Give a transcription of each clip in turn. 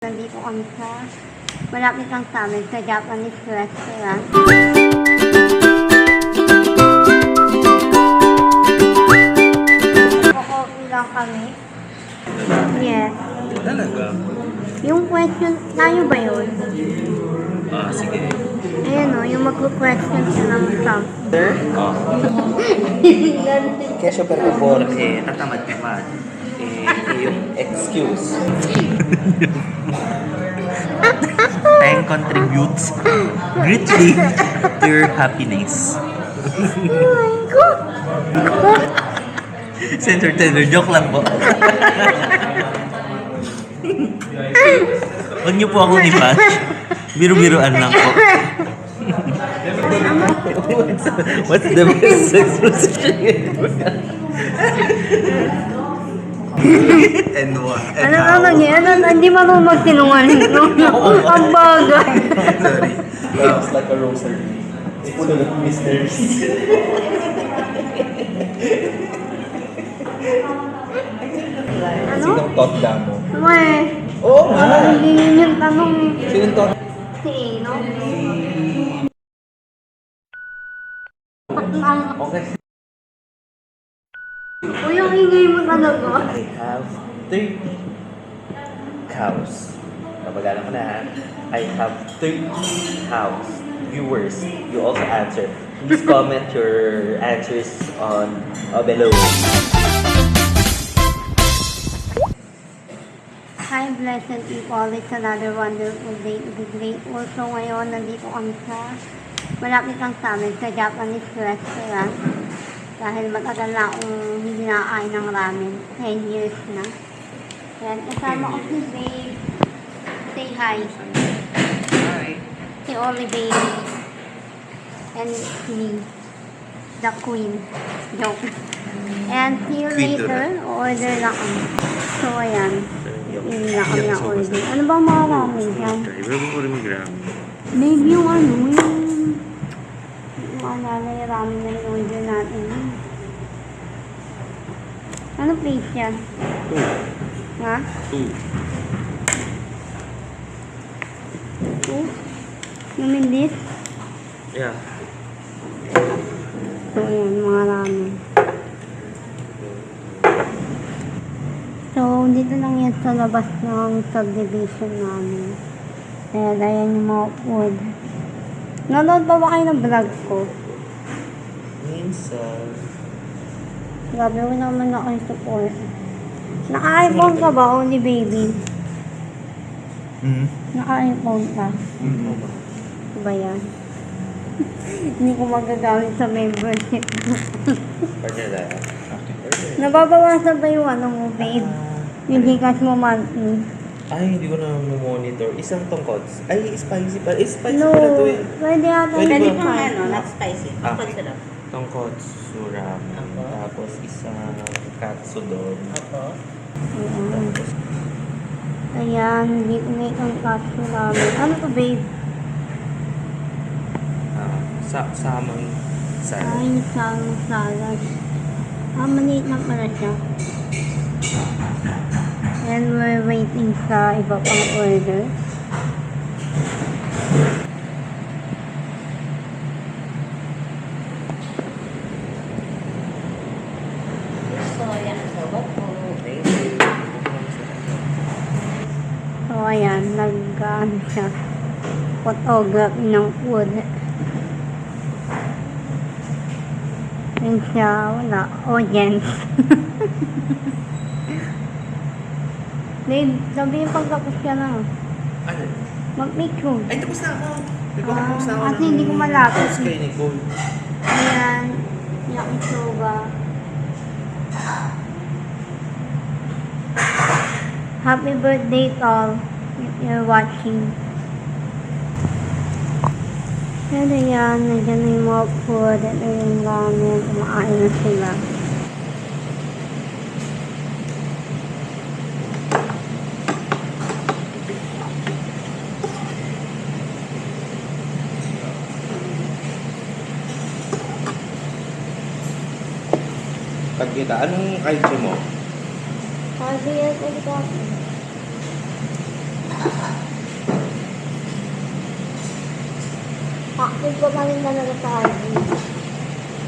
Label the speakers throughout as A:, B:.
A: Nandito kami sa malapit lang sa amin sa Japanese restaurant. Coffee lang kami. Yes.
B: Talaga?
A: Yung question, tayo ba yun?
B: Sige.
A: Ayan o, yung mag-question siya ng Trump.
B: Sir? Kesyo per favor, tatamad ka man. Yung excuse. Time contributes greatly to your happiness.
A: Oh my God!
B: Center tenor, joke lang po. Huwag niyo po akong i-batch. Biro-biroan lang po. What's the best sex position? And what? And
A: Ano niya? Hindi marunong magsinungaling. Ang bagay.
B: Sorry. It's like a rosary. It's full of mysteries.
A: Ano?
B: Sinong totda mo?
A: Uy,
B: Oo nga.
A: hindi yun yung tanong.
B: Sinong tot?
A: Si Ino.
B: Okay.
A: Uy, ang ingay mo talaga.
B: I have 30 cows. Papagana ko na ha. I have 30 cows. Viewers, you also answer. Please comment your answers on below.
A: Hi, blessed people. It's another wonderful day to be grateful. So ngayon, nandito kami sa malapit lang sa amin sa Japanese restaurant. Dahil matagal na akong hindi nakain ng ramen. 10 years na. Ayan, kasama ko si Babe. Say hi.
B: Hi.
A: Si Oli Baby. And me. The Queen. Joke. And see you
B: Queen
A: later. Order na kami. So ayan. Hindi na kami na order. Ano bang mga ramen dyan? Maybe yung ano, yung maalala yung ramen na yung order natin. Ano place yan?
B: 2.
A: Ha?
B: 2.
A: Oh? Yung mindis?
B: Yeah.
A: So ayan, mga ramen. So, dito lang yan sa labas ng subdivision namin. Ayan, ayan yung mga food. Nanood pa ba kayo ng vlog ko?
B: Minsan.
A: Grabe, wala naman na kayo support. Naka-iPhone ka ba, Only Baby? Naka-iPhone ka? Ba yan? Hindi ko magagamit sa membership.
B: Partner tayo.
A: Nababawasan ba yung ano mo, babe? Yung Gcash mo monthly?
B: Ay, hindi ko na monitor. Isang tongkots. Ay, spicy pa. Spicy
A: No,
B: pala to eh.
A: pwede ata
B: Pwede
A: yung
B: ba?
A: spicy.
C: Not spicy. Kapal sila.
B: Tongkots, ramen.
C: Apo.
B: Tapos isang katsudon.
C: Opo.
A: Ayan. Ayan, hindi ko na itong kaso namin. Ano to, babe?
B: Samang salad.
A: Ay, salmon salad. Maliit lang pala siya. And we're waiting sa iba pang order.
C: So, yan. So, what po?
A: So, ayan, nag-ano siya. Photography ng food. Yun siya, wala. Audience. Babe, sabihin pagtapos ka na.
B: Ano?
A: Mag-picture.
B: Ay, tapos na ako.
A: Kasi hindi ko malapit.
B: Tapos kay Nicole.
A: Ayan, yakisoba. Happy birthday, Tol, if you're watching. Pero yan, nandiyan na yung mga food at yung ramen, kumakain na sila.
B: Pagkita, anong kaiche mo?
A: Sabi yan, ito. Active pa rin talaga sa RV.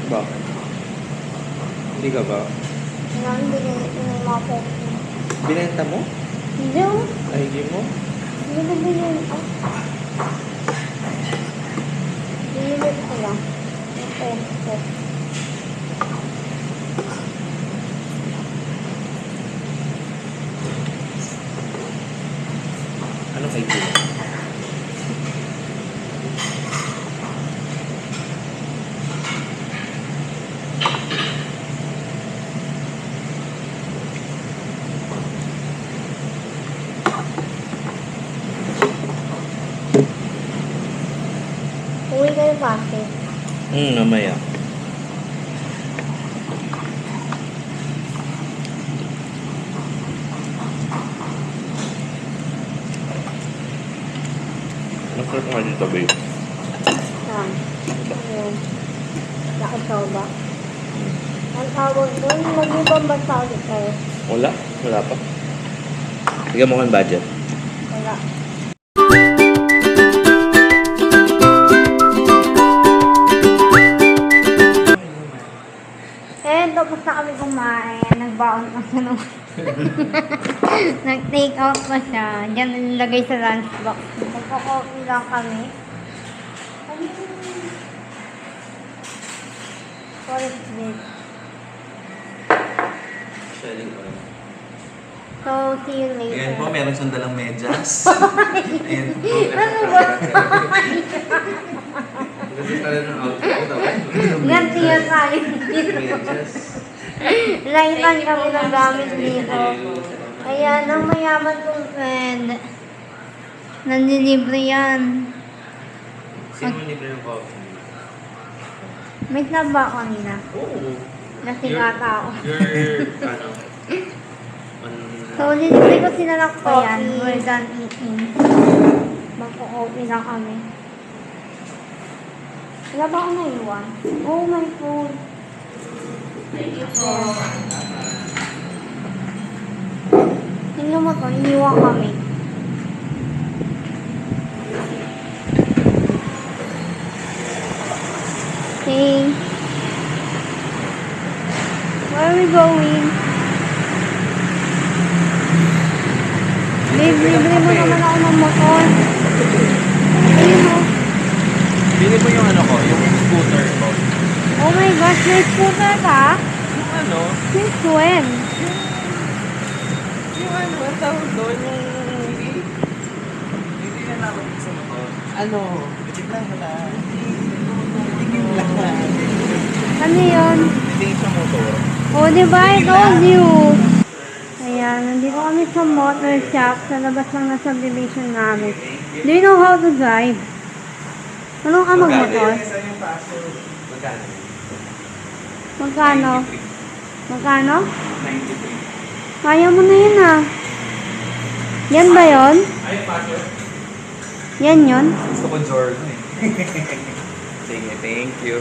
B: Bakit? Hindi ka ba?
A: Kailangan binigay ko ng mga photo.
B: Binenta mo?
A: Hindi oh.
B: IG mo?
A: Hindi ko binigay. Binigay ko lang. Yung photo.
B: Anong IG mo?
A: Uwi kayo kasi.
B: Mamaya. Anong sarap nga dito, babe?
A: Saan? Ayun. Laki soba. Ang tawag doon, mag-ibang bansa ulit kayo.
B: Wala? Wala pa? Bigyan mo ko yung budget.
A: Wala. Tapos na kami kumain. Nagbaon pa siya nung nag-take out pa siya. Diyan nilagay sa lunchbox. Magpo-coffee lang kami. What is this?
B: Shelling ko rin.
A: So, see you later.
D: Ayan po, meron siyang dalang medyas. Ayan po.
A: Ano ba?
D: Kasi pala ng outfit daw.
A: Ganti yan tayo dito.
D: Medyas.
A: Laitan kami ng gamit dito. Ayan, ang mayaman kong friend. Nanlilibre yan.
B: Sino libre yung coffee?
A: May club ba ako nila?
B: Oo.
A: Nasigata ako.
B: Ano?
A: So, nilibre ko sila ng yan. We're done eating. Magpo-coffee lang kami. Wala ba ako naiwan? Oh, my phone. Tingnan mo to, iniwan kami. Okay. Where are we going? Babe, libre mo naman ako ng motor. Ayun o.
D: Bili mo yung ano ko, yung scooter ko.
A: Oh my gosh, may scooter ka?
D: Yung ano,
A: Since when?
D: yung ano, ang tawag doon, yung hindi na naman sa motor. Ano? Bitik lang wala. Bitik lang wala.
A: Ano yun?
D: Hindi sa motor.
A: Oh, diba? I told you. Ayan, nandito kami sa motor shop sa labas ng nasa subdivision namin. Do you know how to drive? Ano ka mag-motor?
D: Saan yung paso? Magkano?
A: Magkano? Magkano?
D: 93.
A: Kaya mo na yun ah. Yan ba yun?
D: Ay, paso?
A: Yan yun?
D: Gusto ko Jordan eh. Sige, thank you.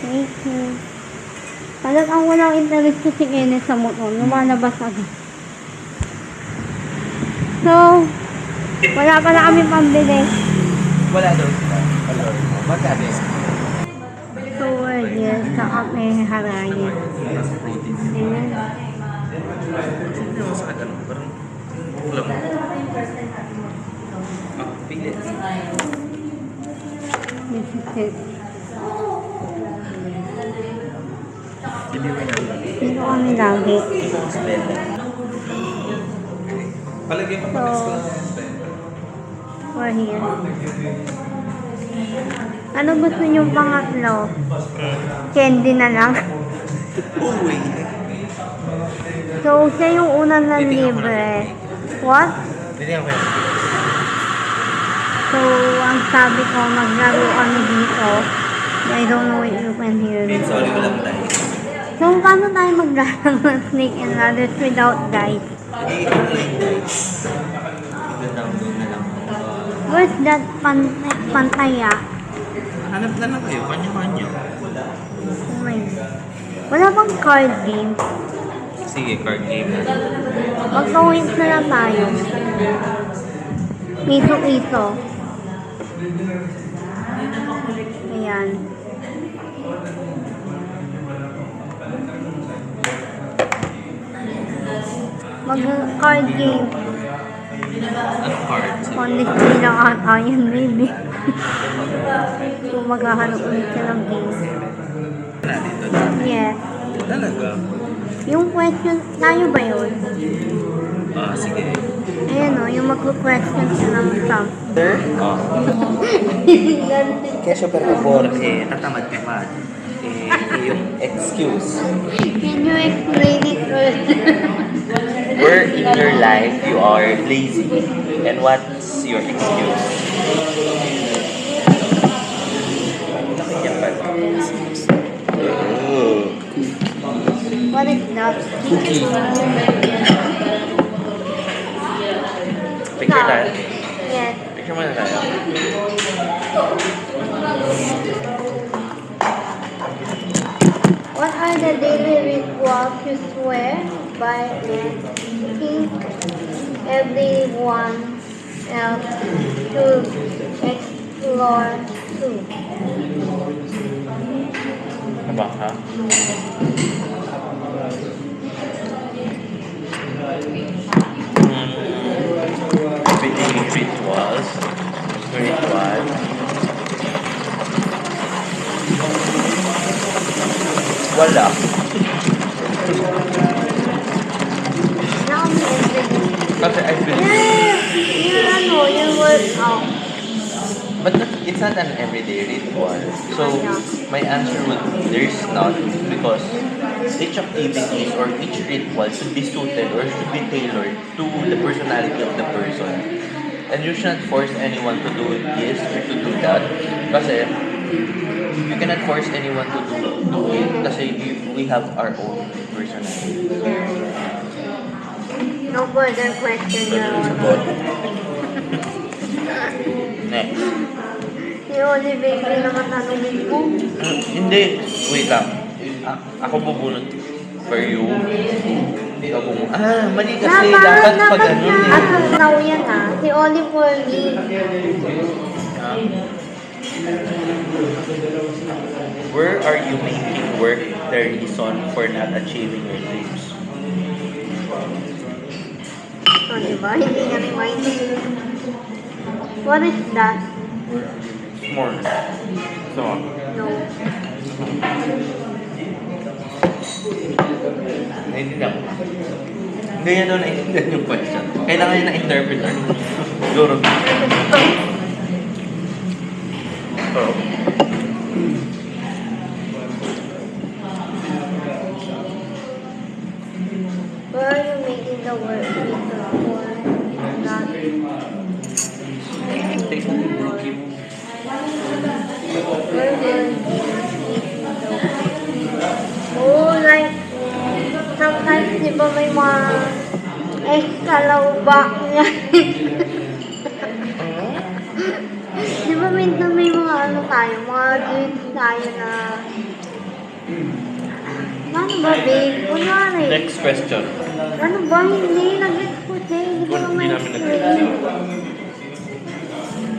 A: Thank you. Talagang walang interest ko si Kenneth sa motor. Lumalabas agad. So, wala pala kami pambili.
D: Wala daw sila. Wala. Magkano yun?
A: So, we're here sa Kape Harayi.
D: Nasa protein.
A: Ayan.
D: Hindi ako sa ano, parang ulam. Pilit.
A: This is it.
D: Hindi mo yan.
A: Dito kami lagi.
D: Palagay mo
A: So,
D: pa
A: we're here. Ano gusto niyong pangatlo? Candy na lang.
D: Uy!
A: So, siya yung unang ng libre. What?
D: Hindi ako yan.
A: So, ang sabi ko, maglaro kami dito. I don't know if you can hear me.
D: Sorry, walang tayo.
A: So, paano tayo maglaro ng Snake and Ladders without dice?
D: I-online guys. I-download na lang.
A: Where's that pantaya?
D: Hanap na lang kayo, kanya-kanya.
A: Oh my God. Wala bang card game?
D: Sige, card game na.
A: Magpa-wins na lang tayo. Ito. Ayan. Mag-card game.
B: Ano card?
A: Honestly lang ata yan, maybe. Kung maghahanap ulit ka ng game.
B: Dito.
A: Yes.
B: Talaga?
A: Yung question, tayo ba yun?
B: Sige.
A: Ayan o, yung mag-question ka ng sum.
B: Sir? Kesyo per favor, tatamad ka man. Yung excuse.
A: Can you explain it first?
B: Where in your life you are lazy? And what's your excuse? Nakikiyak pa.
A: What is that?
B: Picture tayo.
A: Yes.
B: Picture muna tayo.
A: What are the daily rituals you swear by and think everyone else should explore too?
B: Ano ba ha? Everyday rituals. Ritual. Wala.
A: Now,
B: Kasi I believe.
A: yung workout.
B: But it's not an everyday ritual. So, my answer would be there's none because each activities or each ritual should be suited or should be tailored to the personality of the person. And you shouldn't force anyone to do this or to do that. Kasi you cannot force anyone to do it kasi we have our own personality.
A: No further question, Your Honor.
B: Next.
A: Si Oli Baby naman tanongin mo.
B: Hindi. Wait lang. Ako bubunot for you. Ikaw bubunot. Mali kasi. Dapat pag ano eh.
A: Now yan Si Oli for me.
B: Where are you making work the reason for not achieving your dreams?
A: Diba? Hindi na reminding. What is that?
B: More. So,
A: No.
B: naiintindihan ko. Hindi yan doon naiintindihan yung question. Kailangan yun na interpreter. Siguro. So,
A: Where are you making the work reason for not?
B: take na yung rookie mo.
A: Where will you Oh, like, sometimes, di ba may mga extra lauba niya? Di ba minsan may mga ano tayo, mga games tayo na... Ano ba, babe? Kunwari.
B: Next question.
A: Ano ba? Hindi. Nag-get ko siya. Hindi ko
B: Hindi
A: naman
B: namin
A: explain.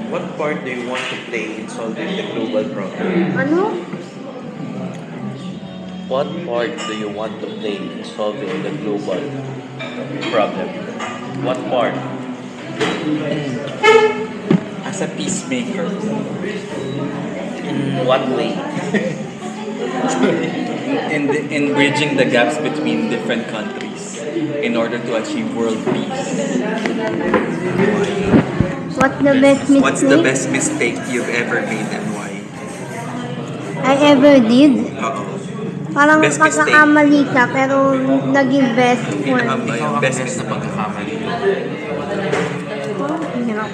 B: What part do you want to play in solving the global problem?
A: Ano?
B: What part do you want to play in solving the global problem? What part?
D: As a peacemaker.
B: In what way?
D: In bridging the gaps between different countries in order to achieve world peace.
A: What's the best mistake
D: What's the best mistake you've ever made and why?
A: I ever did? Parang
D: Best mistake.
A: pagkakamali ka, pero naging best for
D: Yung best na pagkakamali.
A: Oh, hirap.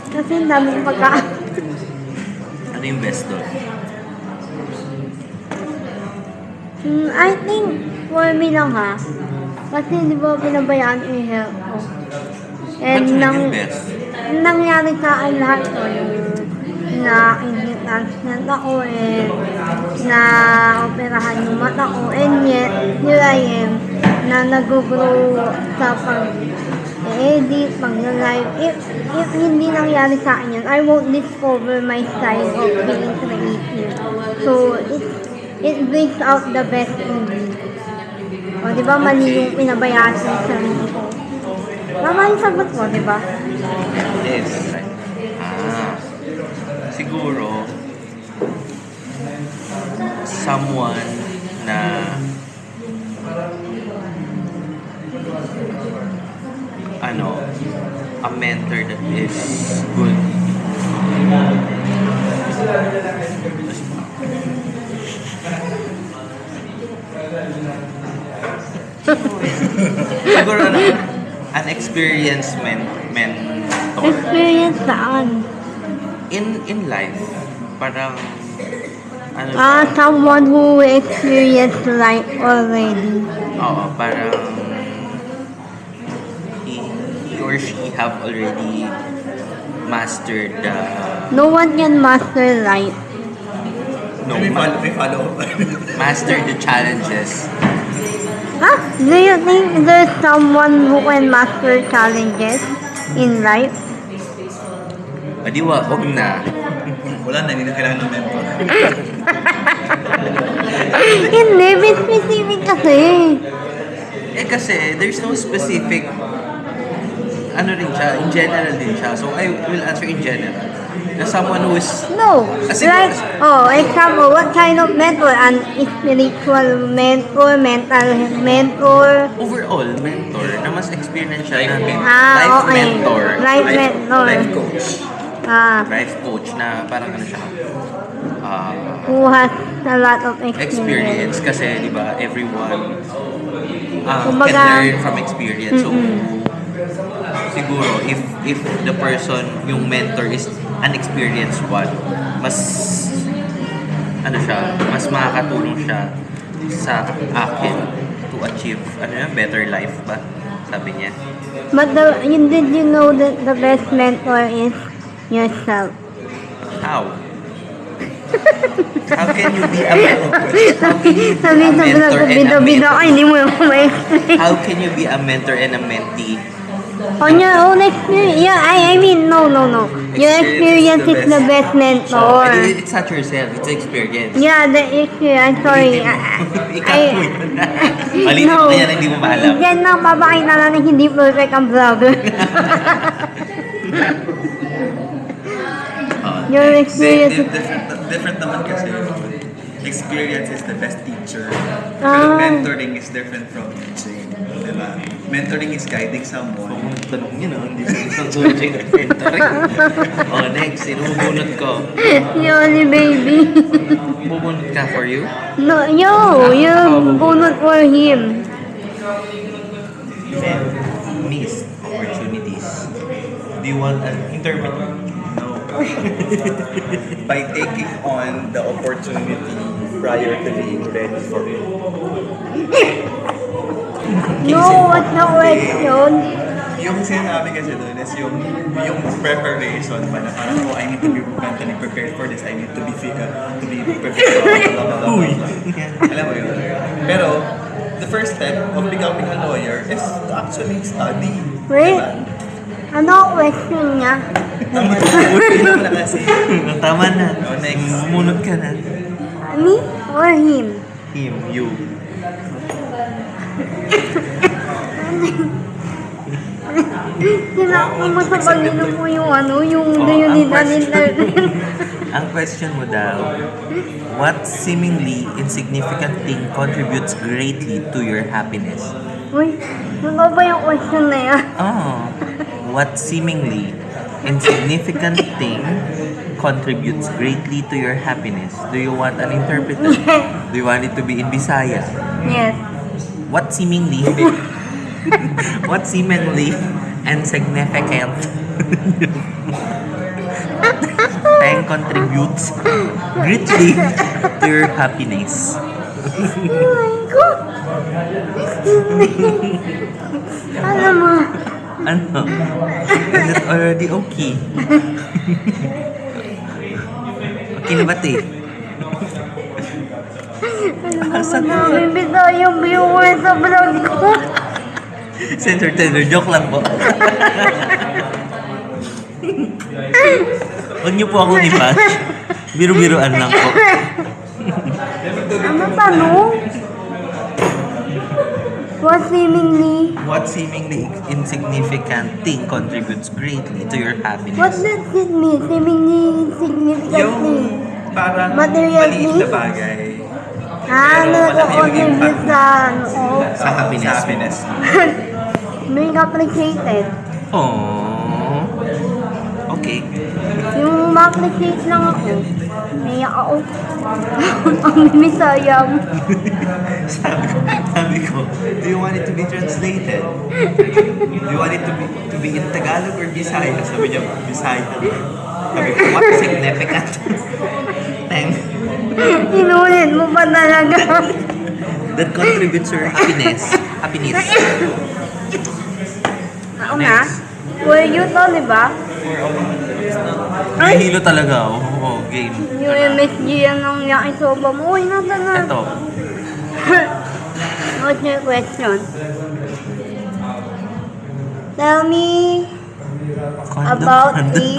A: Kasi ang dami kong pagka...
B: Ano yung best doon?
A: I think for me lang kasi di ba pinabayaan ko yung health ko. And nangyari sa akin lahat ko yung na-transplant ako na operahan yung mata ko and yet here I am na nag-grow sa mag-edit, mag-live. If hindi nangyari sa akin yun, I won't discover my side of being creative. So, it brings out the best in me. O, di ba, mali yung pinabayaan ko sa sarili ko. Tama yung sagot ko, di ba?
B: Yes. Siguro, someone na a mentor that is good. Siguro an experienced mentor
A: Experience saan?
B: in life. Parang
A: Someone who experienced life already.
B: oo, parang he or she have already mastered
A: No one can master life.
D: May follow up.
B: mastered the challenges.
A: Do you think there's someone who can master challenges in life?
B: Adi wag na.
D: Wala na, hindi na kailangan ng mentor.
A: Hindi, may specific kasi.
B: Kasi there's no specific rin siya, in general din siya. So I will answer in general. Na someone who is
A: No.
B: Siguro-
A: Example, what kind of mentor? An spiritual mentor, mental health mentor?
B: overall mentor na mas experience siya
D: Life
B: na
D: mentor.
B: life
A: Okay.
B: mentor,
A: Life mentor.
D: Life coach.
B: life coach na parang siya.
A: Who has a lot of experience.
B: Experience kasi di ba everyone can
A: Kumbaga-
B: learn from experience. So siguro if the person yung mentor is an experienced one, mas mas makakatulong siya sa akin to achieve better life ba sabi niya.
A: But did you know that the best mentor is yourself?
B: How can you be a mentor?
A: Sabi sa vlog ko, bida-bida ka, hindi mo yung ma-explain.
B: How can you be a mentor and a mentee?
A: On your own experience. Yeah, I mean, no. Your experience is the best mentor.
B: It's not yourself, it's experience.
A: Yeah, the experience. Sorry.
B: Ikaw mo yun. Maliit na yan, hindi mo maalam.
A: Diyan lang papakita na hindi perfect ang vlogger. Your experience.
D: Different naman kasi. Experience is the best teacher. Pero
A: Ah.
D: mentoring is different from teaching. Diba? Mentoring is guiding someone.
B: Tanong yun, hindi sa isang subject ng mentoring. Next, sinubunod ko.
A: Yoli baby.
B: Bubunod ka for you?
A: No, you bunot for him.
B: Missed opportunities. Do you want an interpreter?
D: No. By taking on the opportunity prior to being ready for it.
A: No, what's the question?
D: Yung sinasabi kasi doon is yung preparation pa na parang, I need to be mentally prepared for this. I need to be prepared for blah, blah, blah, blah. Alam mo yun? Pero, the first step of becoming a lawyer is to actually study.
A: Wait.
D: Diba?
A: Ano ang question niya?
D: Tama na. Ulit na kasi.
B: Tama na.
D: Next.
B: Munod ka na.
A: Me or him?
B: Him, you.
A: Sinako mo sa pagino mo yung yung
B: Oh,
A: dayunitan
B: ang
A: interview.
B: Ang question mo daw, what seemingly insignificant thing contributes greatly to your happiness?
A: Uy, ano ba yung question na yan?
B: What seemingly insignificant thing contributes greatly to your happiness? Do you want an interpreter? Do you want it to be in Bisaya?
A: Yes.
B: What seemingly insignificant thing contributes greatly to your happiness?
A: Oh my God. Alam mo,
B: Ano? Is it already okay? Okay na ba, te?
A: alam mo ba na bibitaw yung viewer sa vlog ko?
B: Senator Taylor, joke lang po. Huwag niyo po akong i-bash. Biro-biroan lang po.
A: Ano tanong? What seemingly...
B: What seemingly insignificant thing contributes greatly to your
A: What
B: happiness?
A: does it mean? Seemingly insignificant
D: Yung
A: thing.
D: parang
A: Material
D: maliit
A: things?
D: na bagay.
A: Ano
D: Pero malaki yung
A: nag-contribute
D: impact
A: sa... Oo.
B: Sa happiness
D: Sa happiness.
A: Being appreciated.
B: Oh. Okay.
A: Yung ma-appreciate lang ako. Naiyak ako. Ang binisayang.
D: Sabi ko, do you want it to be translated? Do you want it to be in Tagalog or Bisaya? Sabi niya, Bisaya. Sabi ko, what significant? Thank
A: Inulit mo pa talaga.
B: That contributes to your happiness. Happiness.
A: Ako na? Well, you to, di ba?
B: May hilo talaga. Oh, game.
A: Yung MSG yan ang yakisoba mo. Uy, nasa na.
B: Ito.
A: What's your question? Tell me about the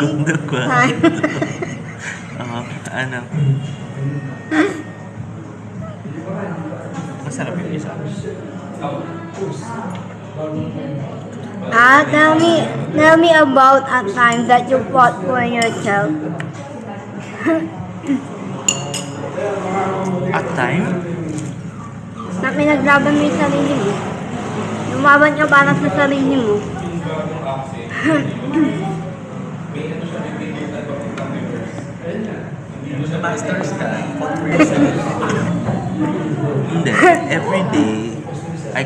A: time.
B: Ano? Masarap yung isa.
A: Tell me about a time that you fought for yourself.
B: At time?
A: Na pinaglaban mo yung sarili mo. Lumaban ka para sa sarili mo.
D: Masters ka. Fought for yourself.
B: Hindi. Every day, I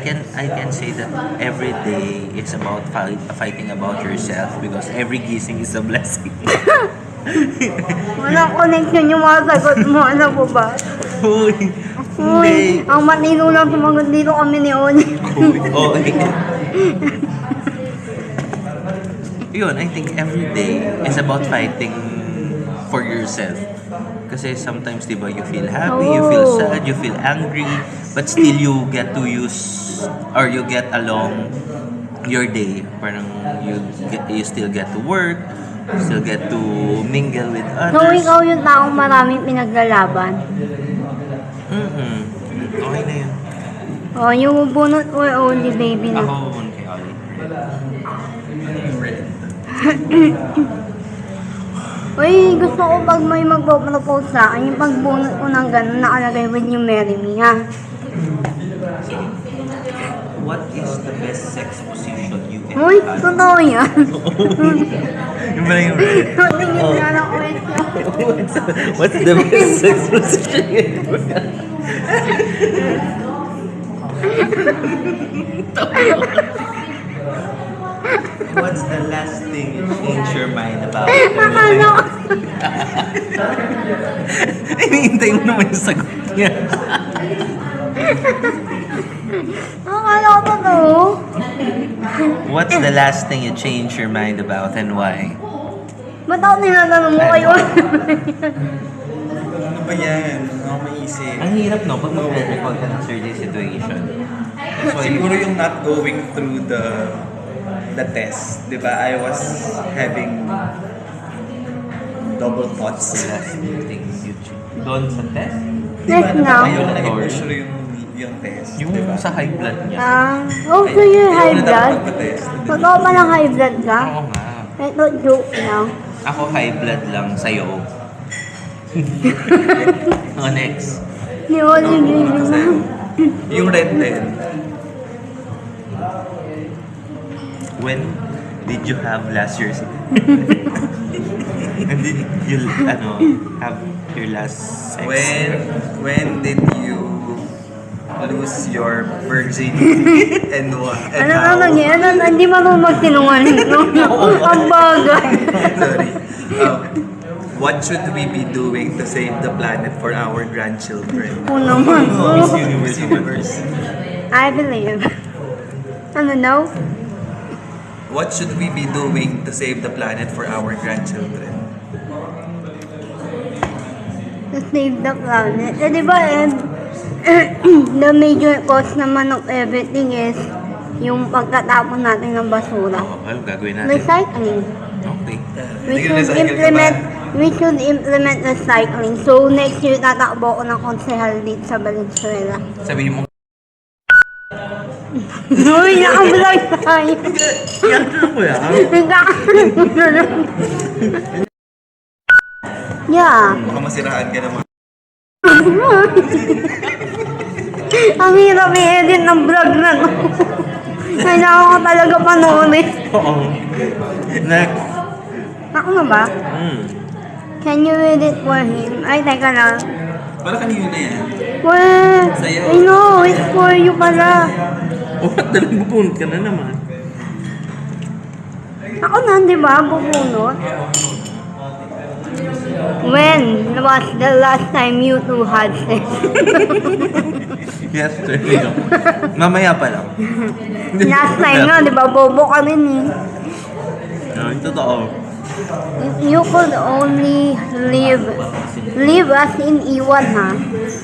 B: can say that every day is about fighting about yourself because every gising is a blessing.
A: Walang connection yung mga sagot mo. Ano po ba?
B: Uy,
A: Uy,
B: hindi.
A: ang matino lang sumagot dito kami ni Oni.
B: Oh, yun, I think every day is about fighting for yourself. Kasi sometimes, di ba, you feel happy, you feel
A: Oh.
B: sad, you feel angry, but still you get to use or you get along your day. Parang you still get to work, you still get to mingle with
A: So,
B: others.
A: ikaw yung taong maraming pinaglalaban.
B: Mm-mm. Okay na yun.
A: O, yung bunot or only baby na.
B: Ako, kay Ollie.
A: Uy, gusto ko pag may magpo-propose sa akin, yung pagbunot ko ng gano'n, nakalagay with you marry me, ha?
B: What is the best sex position you can
A: Uy,
B: have?
A: totoo yan.
B: Yung pala yung red.
A: Tingin nga ng question.
B: What's the best sex position you can have? What's the last thing you changed your mind about?
A: Akala ko,
B: Hinihintay mo naman yung sagot niya.
A: akala ko totoo.
B: What's the last thing you changed your mind about and why?
A: Ba't ako tinatanong mo kayo?
D: Ano ba yan? Ako maisip.
B: Ang hirap no, pag mag-record ka ng certain situation. That's why
D: Siguro yung not going through the test. Di ba? I was having double thoughts.
B: the last thing you changed. Doon sa test?
A: Yes, now.
D: Ayaw na i-pursue yung test.
B: Yung
D: di ba?
B: sa high blood niya.
A: Oh, so you're
D: Ayaw
A: high
D: na dapat
A: blood?
D: magpa-test.
A: Totoo pa lang high blood ka?
B: Oo nga.
A: Ito, joke lang.
B: Ako high blood lang sa'yo. Oh, next.
A: Ni Oli Baby
D: Kasi
A: na.
D: yung red din.
B: When did you have last year's? When did you have your last sex?
D: When did you lose your virginity and what? And
A: Ano niya? Hindi marunong magsinungaling. Ang bagay.
D: Sorry. What should we be doing to save the planet for our grandchildren?
A: Oo naman.
D: Miss Universe.
A: I believe. Ano daw?
D: What should we be doing to save the planet for our grandchildren?
A: To save the planet. Eh, di ba, the major cause naman of everything is yung pagtatapon natin ng basura.
B: Oo, ano gagawin natin?
A: Recycling.
B: Okay.
A: We should implement recycling. So next year tatakbo ko ng konsehal dito sa Valenzuela.
B: Sabihin mo,
A: Uy, nakablog tayo.
B: yan ko yan.
A: Yeah.
D: Baka masiraan ka naman.
A: Ang hirap i-edit ng vlog na to. Kailangan ko talaga panoorin.
B: Oo. Next.
A: Ako na ba? Can you read it for him? Ay, teka lang.
D: Para kanino na yan?
A: Well,
D: Sa'yo.
A: I know, it's for you pala.
B: What? Dalang bubunot ka na naman.
A: Ako na, di ba? Bubunot. When was the last time you two had sex?
B: Yes, sir. Mamaya pa lang.
A: Last time nga, di ba? Bobo ka rin eh.
B: Yung totoo.
A: If you could only live as in iwan ha.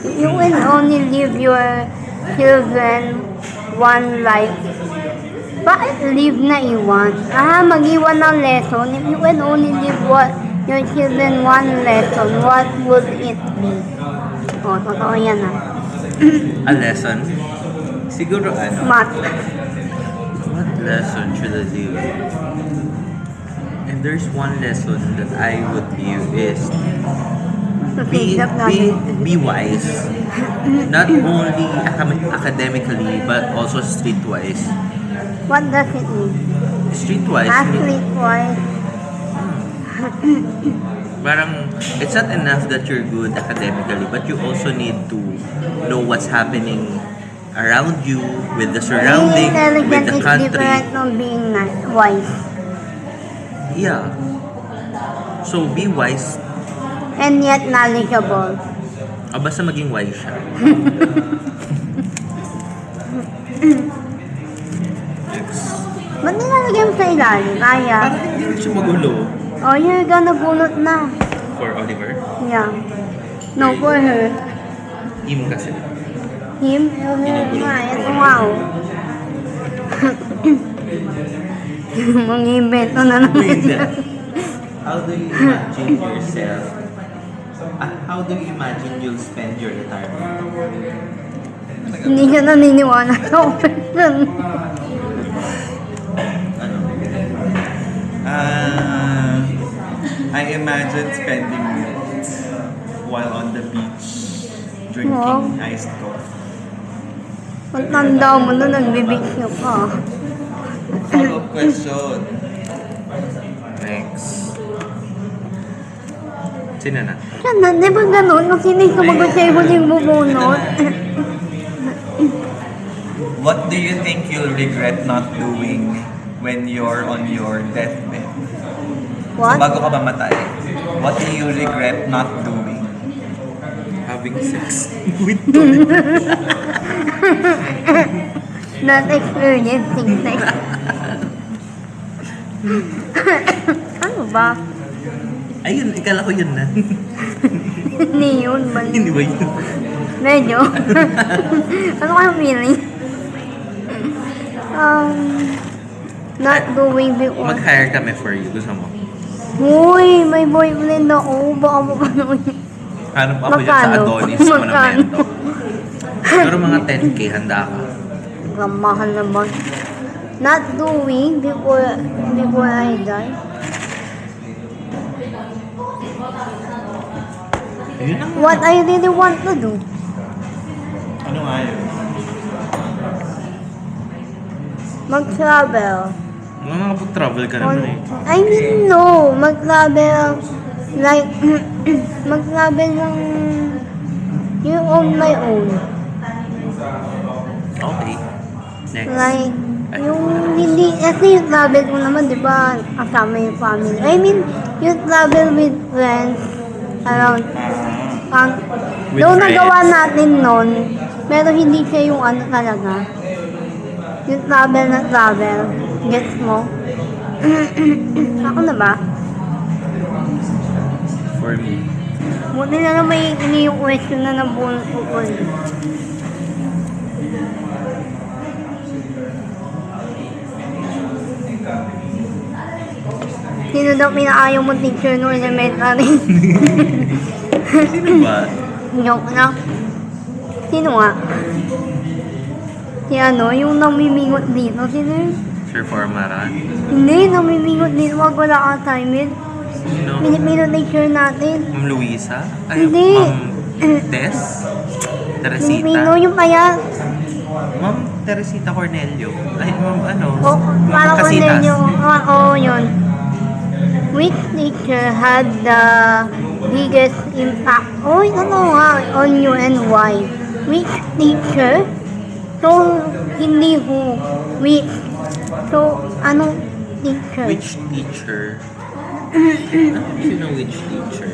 A: If you can only live your children one life. Bakit live na iwan? Mag-iwan ng lesson. If you can only live your children one lesson, what would it be? Oh, totoo yan ha.
B: A lesson? Siguro ano?
A: Math.
B: What lesson should I give? And there's one lesson that I would give is be wise. Not only academically but also streetwise.
A: What does it mean?
B: Streetwise
A: Athlete-wise.
B: parang it's not enough that you're good academically, but you also need to know what's happening around you, with the
A: Being
B: surrounding, with
A: intelligent
B: the
A: is
B: country.
A: different from being wise.
B: Yeah. So be wise.
A: And yet knowledgeable.
B: Basta maging wise siya.
A: Ba't nilalagyan mo sa ilalim? Kaya.
B: Parang hindi rin siya magulo.
A: Oh, you're gonna bunot na.
B: For Oliver?
A: Yeah. No, for her.
B: Him kasi.
A: Him? Oh, her nga. Ito nga, oh. Mang-invento na naman.
B: How do you imagine yourself? How do you imagine you'll spend your retirement?
A: Hindi ka naniniwala sa question.
B: Ano?
D: I imagine spending it while on the beach drinking
A: Wow.
D: iced coffee.
A: Ang tanda mo na nagbibigyo ka.
D: Follow-up question.
B: Next. Sino na?
A: Siya na, di ba ganun? Kung sino yung sumagot sa'yo huling bubunot?
D: What do you think you'll regret not doing when you're on your deathbed? So
A: What?
D: bago ka mamatay, what do you regret not doing?
B: Having sex with Tony.
A: Not experiencing sex. Ano ba?
B: Ayun, ikala ko yun na.
A: Hindi yun ba?
B: Hindi ba yun?
A: Medyo. Ano kayong feeling? Not doing before.
B: Mag-hire kami for you. Gusto mo?
A: Uy, may boyfriend ako. Baka mo pa naman.
B: Hanap ako dyan sa
A: Magkano?
B: Adonis
A: Magkano?
B: Monumento. Pero mga 10K, handa ka.
A: Ang mahal naman. Not doing before I die.
B: Yun ang
A: What I really want to do.
D: Ano nga yun?
A: Mag-travel.
B: Nakapag-travel ka naman eh.
A: I mean, no. Mag-travel. Like, mag-travel ng yung on my own.
B: Okay. Next.
A: Like, yung hindi, kasi yung travel ko naman, di ba, kasama yung family. I mean, yung travel with friends around.
B: With
A: Though
B: friends.
A: nagawa natin nun, pero hindi siya yung ano talaga. Yung travel na travel. Gets mo? Ako na ba?
B: For me.
A: Buti na lang may ini yung question na nabunod ko ulit. Sino daw pinaayaw mo teacher no elementary?
B: Sino ba?
A: Joke na. Sino nga? Si ano, yung namimingot dito. Sino yun?
B: Sir Formaran?
A: Hindi, namimingot dito. Wag wala assignment.
B: Sino?
A: Pilipino teacher natin.
B: Ma'am Luisa? Ay,
A: Hindi.
B: Ma'am Des?
A: Pilipino
B: Teresita?
A: yung kaya.
B: Ma'am Teresita Cornelio? Ay, ma'am ano?
A: O, parang
B: Casitas.
A: Cornelio. Oo, yun. Which teacher had the biggest impact? Oh, ano nga, on you and why? Which teacher? So, hindi who. Which? So, anong teacher?
B: Which teacher? Sino which teacher?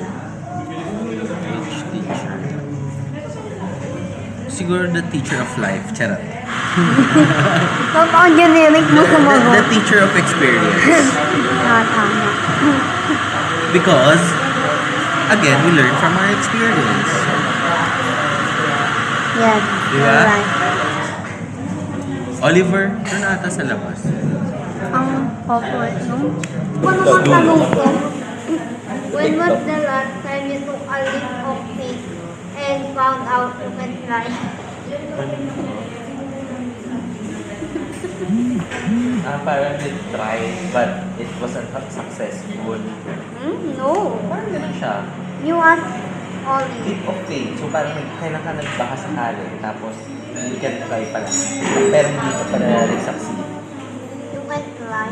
B: Which teacher? Siguro the teacher of life. Charot.
A: Napaka-generic mo
B: The
A: sumagot.
B: teacher of experience.
A: Tama.
B: Because, again, we learn from our experience.
A: Yes.
B: Diba?
A: you're right.
B: Oliver, doon ata sa labas.
A: Ang awkward, no? Ano naman tanong ko? When was the last time you took a leap of faith and found out you can fly?
B: Parang it tried, but it wasn't successful.
A: No.
B: Parang gano'n siya.
A: You asked Ollie.
B: Leap of faith. So parang kailan ka nagbaka sakali, tapos you can try pala. Pero hindi ka pala nag-succeed.
A: You can fly.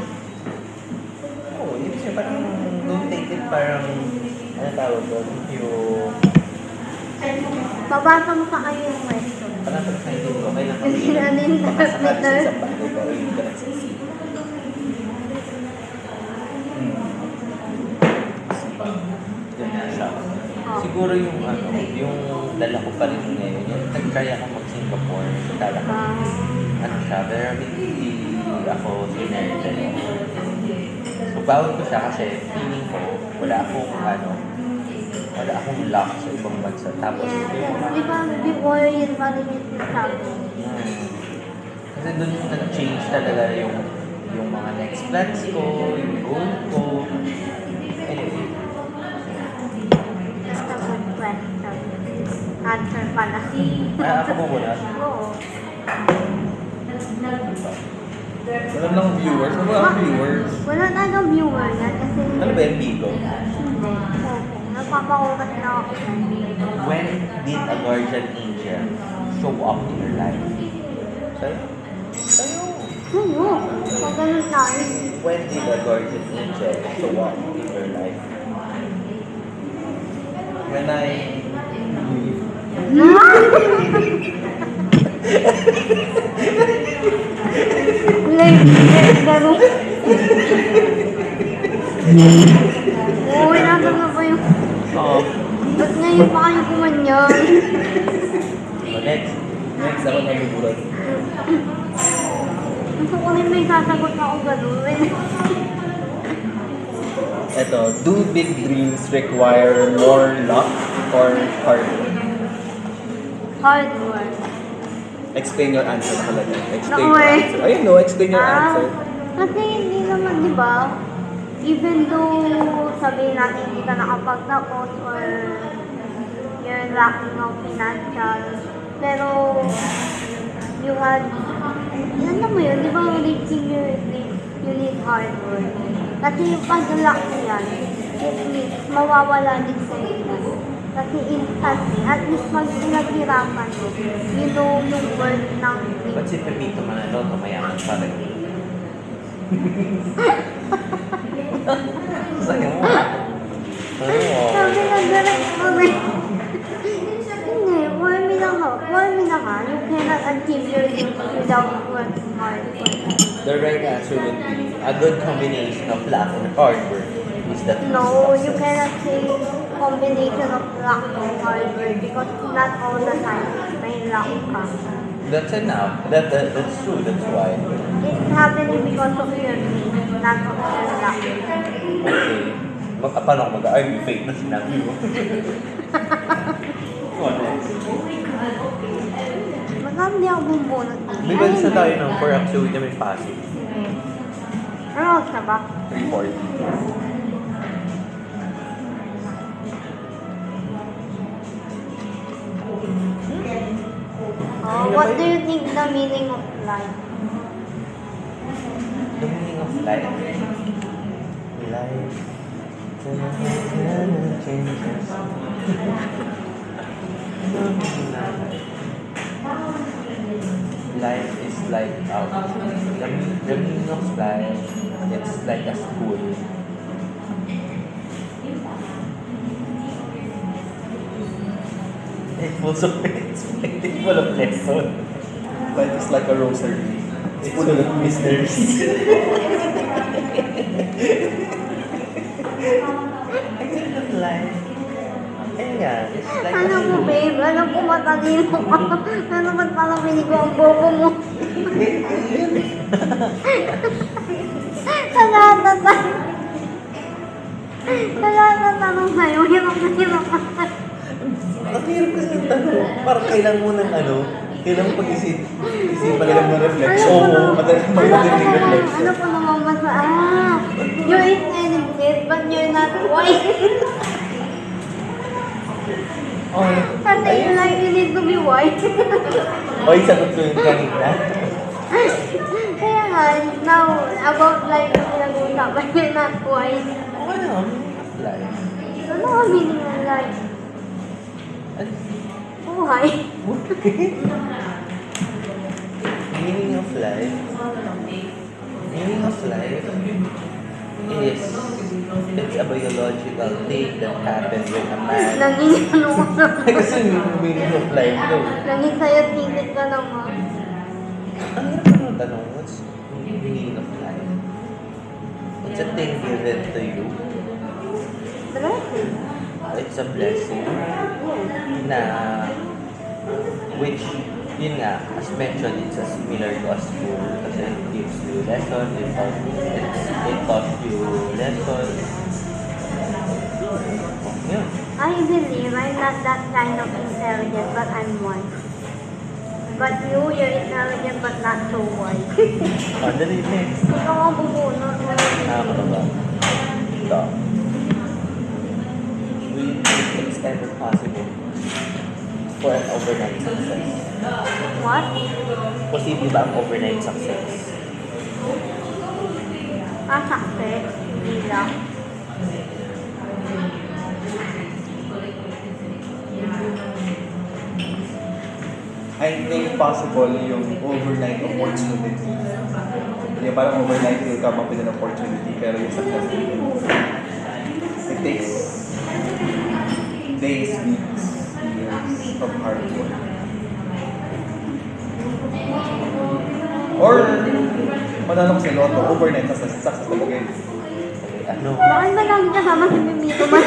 B: Oo, yun siya parang don't take it parang, ano tawag doon, yung
A: Babasa mo sa kayo yung question.
B: parang pag-excited ko, kailan ka
A: Yung sinanin
B: makasakali sa
A: interpreter.
B: isang bagay, pero hindi ka nag-succeed. Ganyan siya.
A: Oh.
B: Siguro yung ano, yung dala ko pa rin ngayon, yung nag-try ako mag-Singapore, kala ko, ano siya, very ako sinerted. So, bawal ko siya kasi feeling ko, wala akong luck sa ibang bansa. Tapos,
A: Yes,
B: yung
A: yes.
B: mga,
A: Di ba before yun pa rin yung sinasabi?
B: kasi doon nag-change talaga yung mga next plans ko, yung goal ko. Anyway,
A: That's a good question. Answer pala.
B: ako po muna.
A: Oo.
D: Wala lang viewers. Ano ba ang viewers?
A: Wala talagang viewer yan kasi
B: Ano ba yung Bigo?
A: hindi. Oo. Napapakulat na ako.
B: When did a guardian angel show up in your life? Sa'yo? Sa'yo.
A: Ano? Pag ganun tayo.
B: When did a guardian angel show up in your life?
D: When I
A: Like, ganun. Uy, nasan na ba yung...
B: Oo.
A: Ba't ngayon pa kayo kumanyang?
B: So next.
D: next ako nagugulat.
A: Gusto ko rin may sasagot ako ganun.
D: Eto, do big dreams require more luck or hard work?
A: Hard work.
D: Explain your answer talaga. Explain
A: No
D: your
A: way.
D: answer. Ayun no, explain your answer.
A: Kasi hindi naman, di ba? Even though sabihin natin hindi ka nakapagtapos or you're lacking of financial, pero you had, alam mo yun, di ba reaching your dreams, you need hard work. Kasi yung pag-lack mo yan, it means mawawala din sa iyo. Kasi instantly, at least pag pinaghirapan mo, you know yung worth ng
B: Ba't
A: dreams.
B: si Pepito Manaloto mayaman pa rin? Sa'yo mo.
A: Sabi na direct mo rin. Hindi, for me naman, you cannot achieve your dreams without working hard for it.
B: The right answer would be a good combination of luck and hard work is the key to
A: No, you
B: success.
A: cannot say combination of luck and hard work because not all the time may luck ka.
B: That's enough. That's true. That's why.
A: It's happening because of your dreams, not of your luck.
B: Okay. Paano ako mag-argue? Fake na sinabi mo.
A: Magkano di ako bumbunot dito?
B: May bansa tayo ng for absolute may passive.
A: Ano oras na ba?
B: 340.
A: What do you think the meaning of life?
B: The meaning of life. Life. Changes. Life is like the meaning of life. It's like a school. It's full of lessons.
D: Life is like a rosary. It's full of mysteries.
B: Life. Yeah, it's like
A: Ano mo, babe? Alam ko matalino ka. Ano ba't parang pinigo ang bobo mo? Sa lahat ng tanong. Sa lahat ng tanong sa'yo, hirap na hirap ka.
B: Ang hirap kasi ng tanong. Parang kailangan mo ng kailangan mo pag-isipan lang ng reflection. Oo, madaling reflection.
A: Ano pa naman masa? You're intelligent, but you're not wise. Kasi you like, you need to be wise.
B: Oy, sagot ko yung kanina.
A: Kaya nga, now, about life yung pinag-uusapan, you're not wise.
B: Okay na, meaning of life.
A: Ano ang meaning ng life? Buhay.
B: Meaning of life. Meaning of life is it's a biological thing that happens when a man.
A: Naging ano ko na.
B: Kasi yung meaning of life no.
A: Naging sa'yo tingit ka naman.
B: Ang hirap ng tanong, what's the meaning of life? It's a thing given to you.
A: Blessing.
B: It's a blessing na which yun nga, as mentioned, it's a similar to a school kasi it gives you lessons, it taught you lessons. Yun.
A: I believe I'm not that kind of intelligent, but I'm wise. But you're intelligent but not so wise.
B: Dali next.
A: Ikaw ang bubunot mo.
B: Ano ba? Ito. We extend it possible for an overnight success.
A: What?
B: Posible ba ang overnight success?
A: Success. Hindi lang.
D: I think possible yung overnight opportunity. Yung parang overnight will come up with an opportunity pero yung success it takes days, weeks, years of hard work. Or manalo ko sa lotto, overnight success talaga yun.
B: Ano?
A: Bakit ba lagi kasama si Mimito man?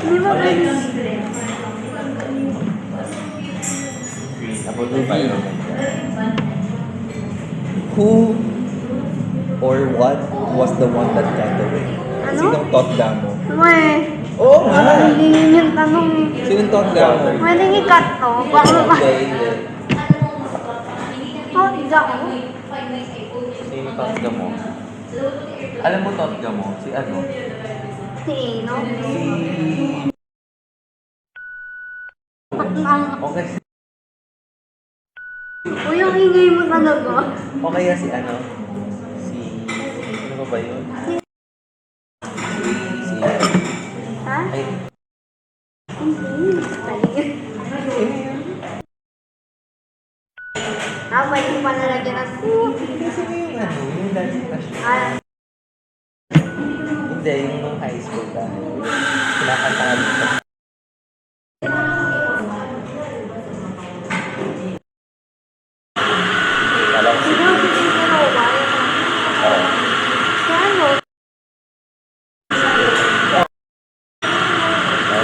A: Di ba pwede?
B: About the environment. Who or what was the one that got away?
A: Ano?
D: Sinong totda mo?
A: Uy,
B: Oo nga!
A: hindi yun yung tanong.
D: Sinong totda mo?
A: Pwede i-cut to. Baka ba?
B: Hindi.
A: Oh, hindi ako.
B: Sino totga mo? Alam mo totga mo? Si ano?
A: Si Eno.
B: Si... Okay.
A: Uy, ang ingay mo talaga.
B: O kaya si ano? Si... Ano ba yun? Si...
A: Ha?
B: Ay...
A: Hindi. Pwede mo pa nalagyan ng soup.
B: Sino yung ano? Yung dance crush mo? Hindi, yung nung high school ka. Kinakanta ka dito. Alam ko.
A: Sino si Tito Rowa?
B: Oo.
A: Si ano?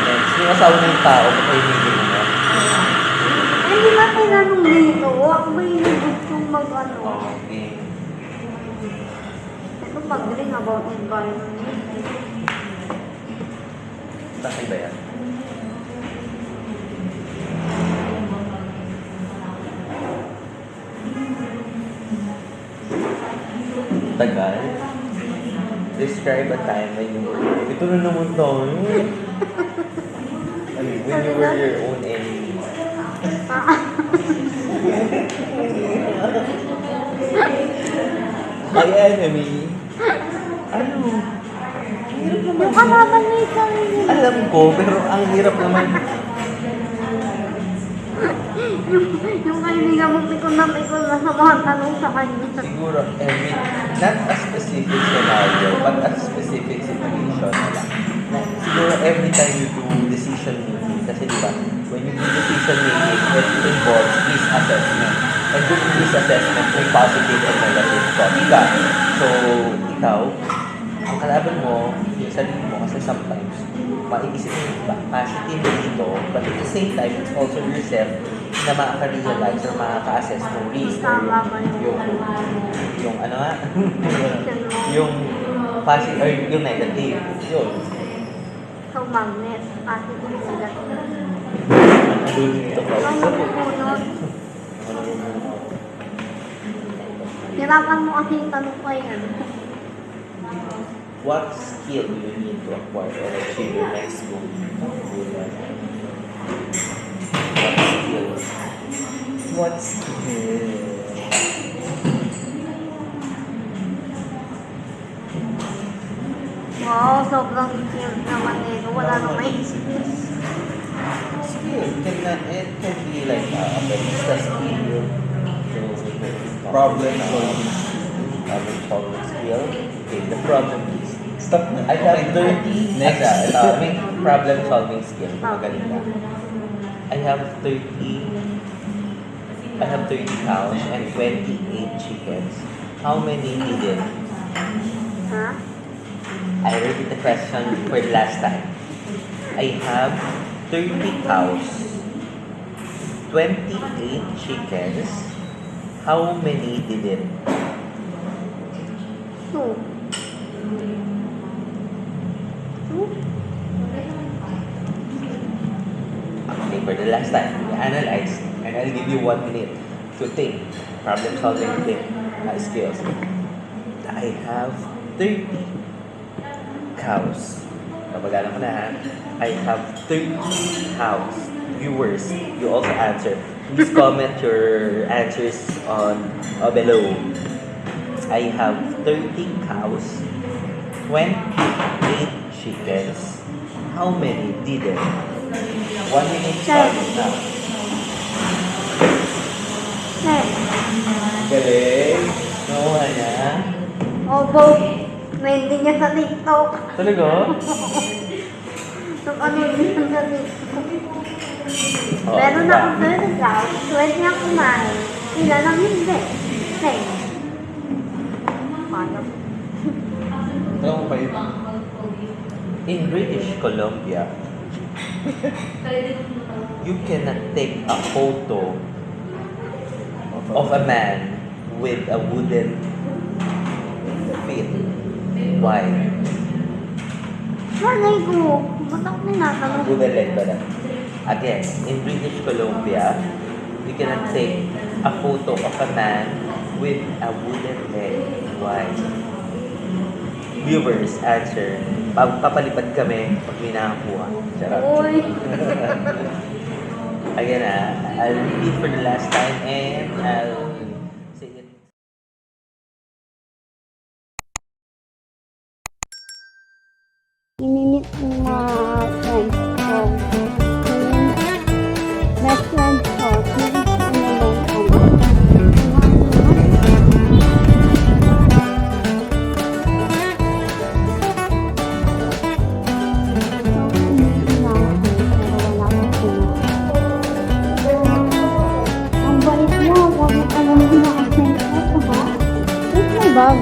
B: Sino yung asawa ng tao? Makainigin mo na.
A: Hindi ba tinanong dito? Ako ba yung gustong mag-ano?
B: Okay.
A: Ito pag-ring about environment.
B: Bakit ba yan? Tagal. Describe a time when you were... Ito na naman tayo. When you were your own enemy. My enemy. Ano?
A: Yung kalaban mo yung sarili.
B: Alam ko, pero ang hirap naman.
A: Yung kaibigan mo pikon na sa mga tanong sa kanya.
B: Siguro, not a specific scenario, but a specific situation na lang. Siguro every time you do decision making, kasi diba, when you do decision making, it involves risk assessment. And doon yung risk assessment, may positive and negative thoughts ka. So, ikaw, ang kalaban mo, yung sarili mo, kasi sometimes, maiisip mo yung positive dito, but at the same time, it's also yourself na makaka-realize or makaka-assess ng risk or yung ano nga, yung positive or yung negative, yun.
A: So, magnet. Positive sila.
B: Ano dito ka?
A: Ang napupunod. Hirapan mo kasi yung tanong ko yan.
B: What skill do you need to acquire or achieve your next goal? What skill?
A: Wow, sobrang skilled naman eh. Wala nang maisip.
B: Skill it can be like a barista skill. So,
D: Problem solving.
B: problem solving skill. Okay, the problem is
D: Stop na.
B: I have 30
D: Next.
B: I mean, problem solving skill. Magaling ka. I have 30 cows and 28 chickens. How many did?
A: Ha?
B: I repeat the question for the last time. I have 30 cows, 28 chickens. How many did it?
A: 2. 2?
B: Okay, for the last time, we analyze, and I'll give you 1 minute to think. Problem solving skills. I have 30 cows. Papagalan ko na ha. I have 30 cows. Viewers, you also answer. Please comment your answers on below. I have 30 cows, 28 chickens. How many did it? 1 minute starting now.
A: 10.
B: Galing. No, na.
A: Obo. Trending niya sa TikTok.
B: Talaga?
A: So, ano din sa TikTok?
B: Oh,
A: Meron
B: diba?
A: akong 30 cows. 20 niya kumain. Sila lang hindi. 10. Paano?
D: Alam mo pa yun?
B: In British Columbia, you cannot take a photo of a man with a wooden feet. Why?
A: Malay ko. Ba't ako tinatanong?
B: Wooden leg ba na? Again, in British Columbia, you cannot take a photo of a man with a wooden leg. Why? Viewers, answer. Papalipad kami pag may nakakuha. Charot.
A: Uy.
B: Again, I'll repeat for the last time and I'll say it.
A: Inimit na friends ko. Best friends ko. Ang bait mo. Huwag mo ka naman na-accent ko ha. Where's my bag?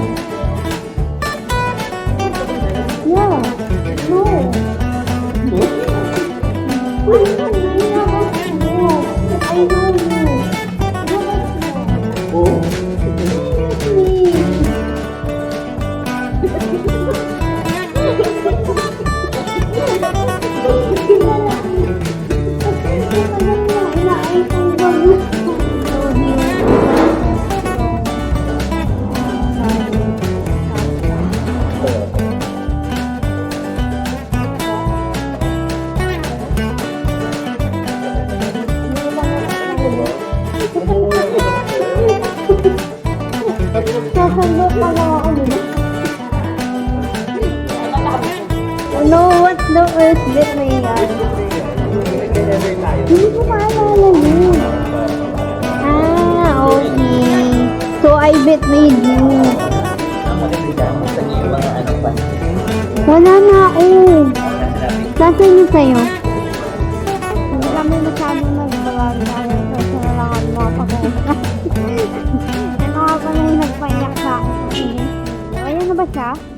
A: Yeah. No. Wait, I know you.
B: Oh?
A: First betrayal. Hindi ko maalala yun. Ah, okay. So, I betrayed you. Wala na ako. Nasaan yun sa'yo? Hindi kami masyadong nag-vlog dahil kasi wala kami mga pag-uusap. Ano nga pala yung nagpaiyak sa akin? Ayan na ba siya?